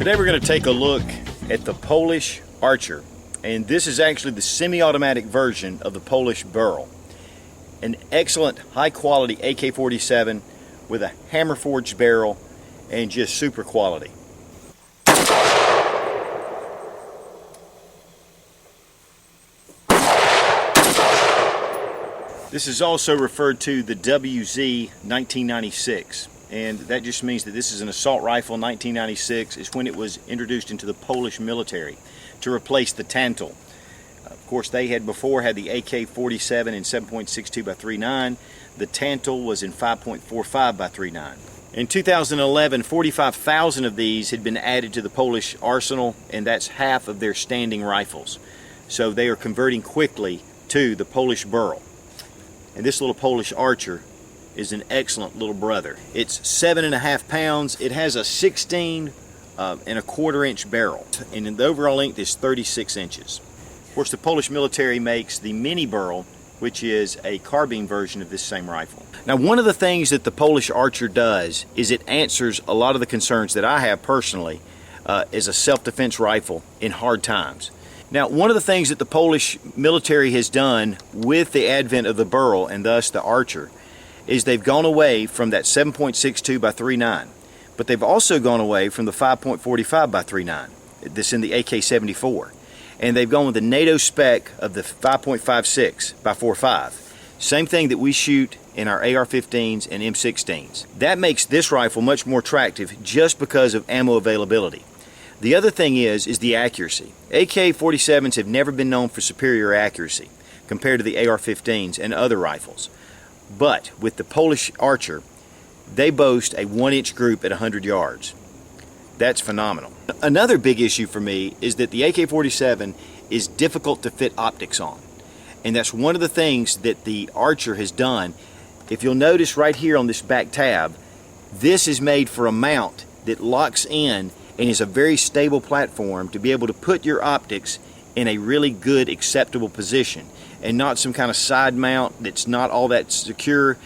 Today we're going to take a look at the Polish Archer, and this is actually the semi-automatic version of the Polish Burl. An excellent high-quality AK-47 with a hammer-forged barrel and just super quality. This is also referred to the WZ 1996. And that just means that this is an assault rifle. 1996 is when it was introduced into the Polish military to replace the Tantal. Of course, they had before had the AK-47 in 7.62 by 3.9. The Tantal was in 5.45 by 3.9. In 2011, 45,000 of these had been added to the Polish arsenal, and that's half of their standing rifles. So they are converting quickly to the Polish Burl. And this little Polish Archer is an excellent little brother. It's 7.5 pounds. It has a 16 and a 1/4 inch barrel, and the overall length is 36 inches. Of course, the Polish military makes the Mini Burl, which is a carbine version of this same rifle. Now, one of the things that the Polish Archer does is it answers a lot of the concerns that I have personally as a self-defense rifle in hard times. Now, one of the things that the Polish military has done with the advent of the Burl, and thus the Archer, is they've gone away from that 7.62 by 3.9, but they've also gone away from the 5.45 by 3.9 that's in the AK-74, and they've gone with the NATO spec of the 5.56 by 4.5, same thing that we shoot in our AR-15s and M16s. That makes this rifle much more attractive just because of ammo availability. The other thing is the accuracy. AK-47s have never been known for superior accuracy compared to the AR-15s and other rifles. But with the Polish Archer, they boast a 1-inch group at 100 yards. That's phenomenal. Another big issue for me is that the AK-47 is difficult to fit optics on. And that's one of the things that the Archer has done. If you'll notice right here on this back tab, this is made for a mount that locks in and is a very stable platform to be able to put your optics in a really good, acceptable position, and not some kind of side mount that's not all that secure,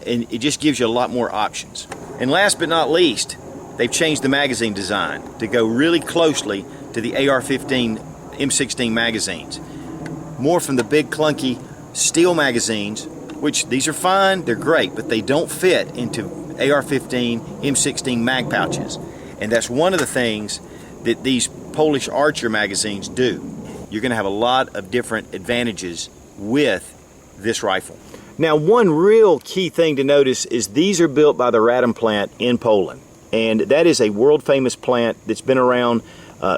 and it just gives you a lot more options. And last but not least, they've changed the magazine design to go really closely to the AR-15 M16 magazines. More from the big clunky steel magazines, which these are fine, they're great, but they don't fit into AR-15 M16 mag pouches. And that's one of the things that these Polish Archer magazines do. You're going to have a lot of different advantages with this rifle. Now, one real key thing to notice is these are built by the Radom plant in Poland, and that is a world famous plant that's been around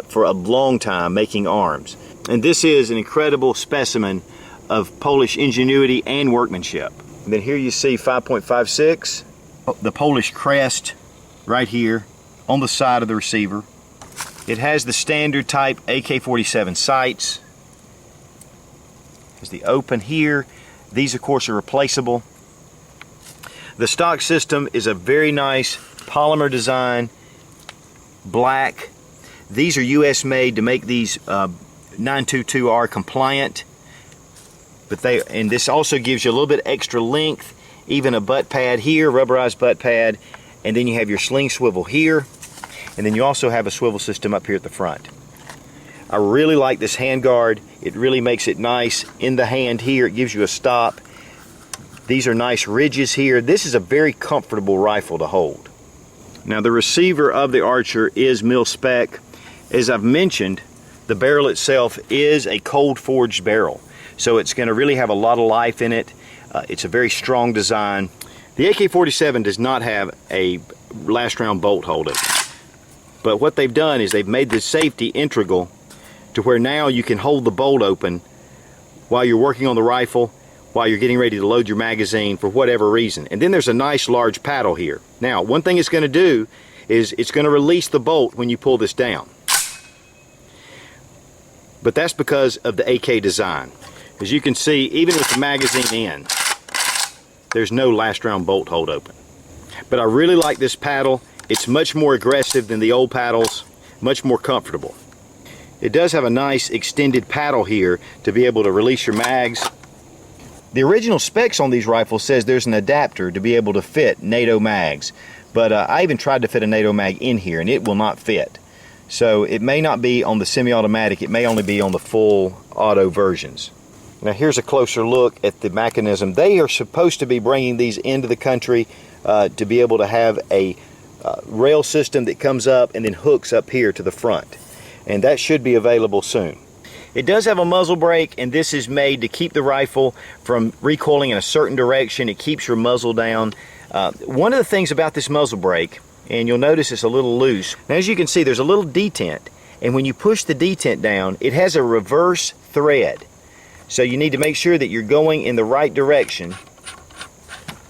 for a long time making arms. And this is an incredible specimen of Polish ingenuity and workmanship. And then here you see 5.56, the Polish crest right here on the side of the receiver. It has the standard type AK-47 sights. There's the open here. These, of course, are replaceable. The stock system is a very nice polymer design, black. These are US made to make these 922R compliant. And this also gives you a little bit extra length, even a butt pad here, rubberized butt pad, and then you have your sling swivel here, and then you also have a swivel system up here at the front. I really like this handguard. It really makes it nice in the hand here. It gives you a stop. These are nice ridges here. This is a very comfortable rifle to hold. Now, the receiver of the Archer is mil-spec. As I've mentioned, the barrel itself is a cold forged barrel, so it's going to really have a lot of life in it. It's a very strong design. The AK-47 does not have a last round bolt holder, but what they've done is they've made the safety integral to where now you can hold the bolt open while you're working on the rifle, while you're getting ready to load your magazine for whatever reason. And then there's a nice large paddle here. Now, one thing it's going to do is it's going to release the bolt when you pull this down. But that's because of the AK design. As you can see, even with the magazine in, there's no last round bolt hold open. But I really like this paddle. It's much more aggressive than the old paddles, much more comfortable. It does have a nice extended paddle here to be able to release your mags. The original specs on these rifles says there's an adapter to be able to fit NATO mags, but I even tried to fit a NATO mag in here and it will not fit. So it may not be on the semi-automatic, it may only be on the full auto versions. Now here's a closer look at the mechanism. They are supposed to be bringing these into the country to be able to have a rail system that comes up and then hooks up here to the front. And that should be available soon. It does have a muzzle brake, and this is made to keep the rifle from recoiling in a certain direction. It keeps your muzzle down. One of the things about this muzzle brake, and you'll notice it's a little loose. Now as you can see, there's a little detent, and when you push the detent down, it has a reverse thread. So you need to make sure that you're going in the right direction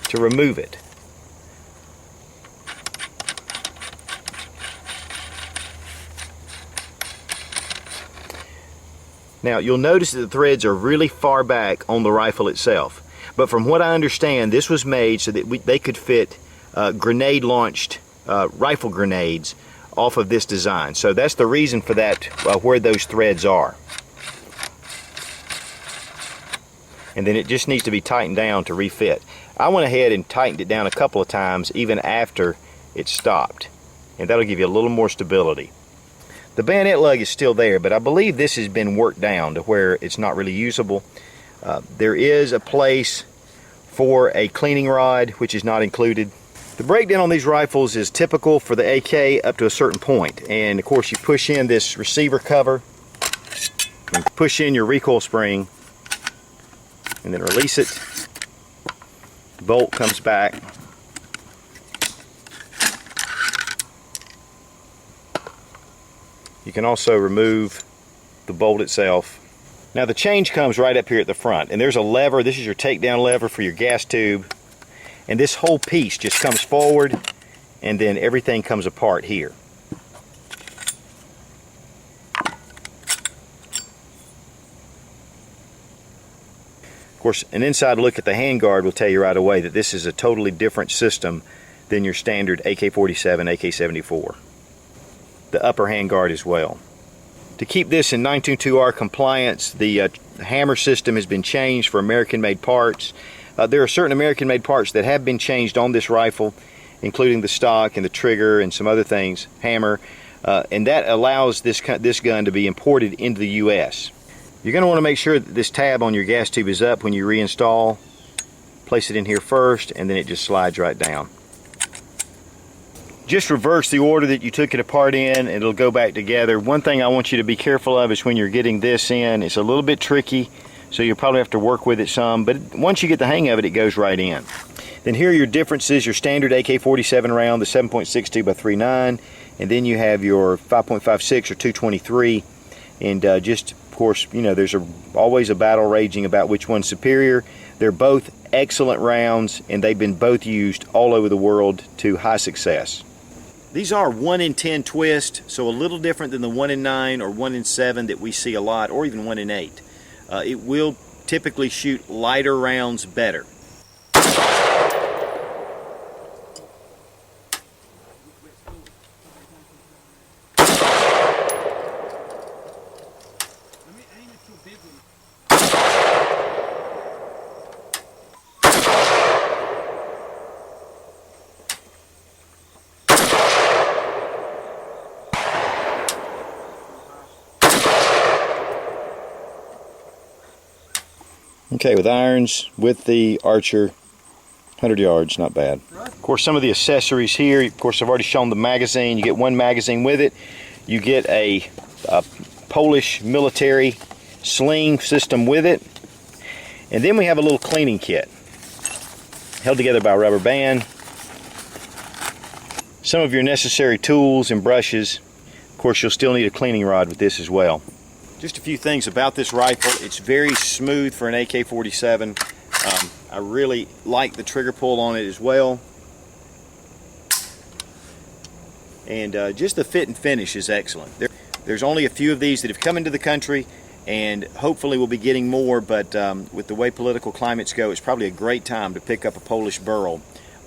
to remove it. Now you'll notice that the threads are really far back on the rifle itself. But from what I understand, this was made so that they could fit grenade-launched rifle grenades off of this design. So that's the reason for that, where those threads are. And then it just needs to be tightened down to refit. I went ahead and tightened it down a couple of times even after it stopped. And that'll give you a little more stability. The bayonet lug is still there, but I believe this has been worked down to where it's not really usable. There is a place for a cleaning rod, which is not included. The breakdown on these rifles is typical for the AK up to a certain point. And of course you push in this receiver cover, and push in your recoil spring, and then release it. The bolt comes back. You can also remove the bolt itself. Now the change comes right up here at the front, and there's a lever. This is your takedown lever for your gas tube, and this whole piece just comes forward, and then everything comes apart here. Of course, an inside look at the handguard will tell you right away that this is a totally different system than your standard AK-47, AK-74. The upper handguard as well. To keep this in 922R compliance, the hammer system has been changed for American-made parts. There are certain American-made parts that have been changed on this rifle, including the stock and the trigger and some other things, hammer, and that allows this gun to be imported into the U.S. You're going to want to make sure that this tab on your gas tube is up when you reinstall. Place it in here first, and then it just slides right down. Just reverse the order that you took it apart in, and it'll go back together. One thing I want you to be careful of is when you're getting this in, it's a little bit tricky, so you'll probably have to work with it some, but once you get the hang of it, it goes right in. Then here are your differences: your standard AK-47 round, the 7.62 by 3.9, and then you have your 5.56 or 223, and just, of course, you know, there's always a battle raging about which one's superior. They're both excellent rounds, and they've been both used all over the world to high success. These are 1 in 10 twist, so a little different than the 1 in 9 or 1 in 7 that we see a lot, or even 1 in 8. It will typically shoot lighter rounds better. Okay, with irons, with the Archer, 100 yards, not bad. Of course, some of the accessories here, of course, I've already shown the magazine. You get one magazine with it. You get a Polish military sling system with it. And then we have a little cleaning kit, held together by a rubber band. Some of your necessary tools and brushes. Of course, you'll still need a cleaning rod with this as well. Just a few things about this rifle. It's very smooth for an AK-47. I really like the trigger pull on it as well. And just the fit and finish is excellent. There's only a few of these that have come into the country, and hopefully we'll be getting more, but with the way political climates go, it's probably a great time to pick up a Polish Burl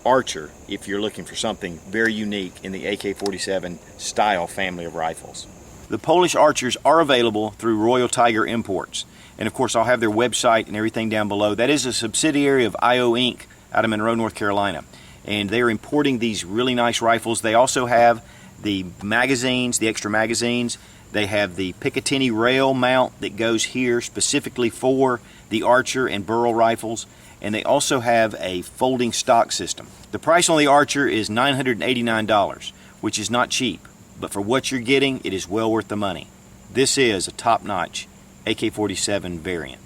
Archer if you're looking for something very unique in the AK-47 style family of rifles. The Polish Archers are available through Royal Tiger Imports. And of course, I'll have their website and everything down below. That is a subsidiary of IO Inc. out of Monroe, North Carolina. And they're importing these really nice rifles. They also have the magazines, the extra magazines. They have the Picatinny rail mount that goes here specifically for the Archer and Burl rifles, and they also have a folding stock system. The price on the Archer is $989, which is not cheap, but for what you're getting, it is well worth the money. This is a top-notch AK-47 variant.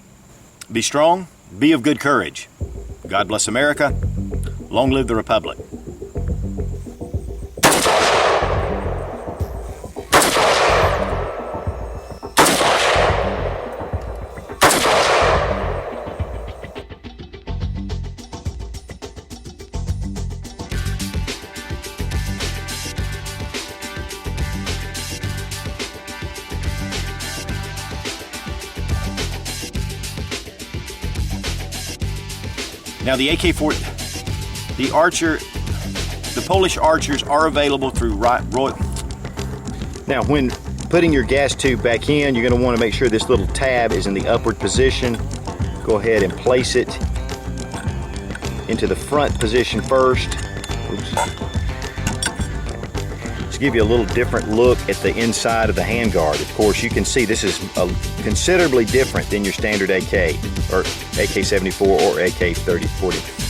Be strong, be of good courage. God bless America. Long live the Republic. Now the the Archer, the Polish Archers are available through Royal. Now when putting your gas tube back in, you're going to want to make sure this little tab is in the upward position. Go ahead and place it into the front position first. Oops. To give you a little different look at the inside of the handguard. Of course, you can see this is considerably different than your standard AK or AK-74 or AK-40.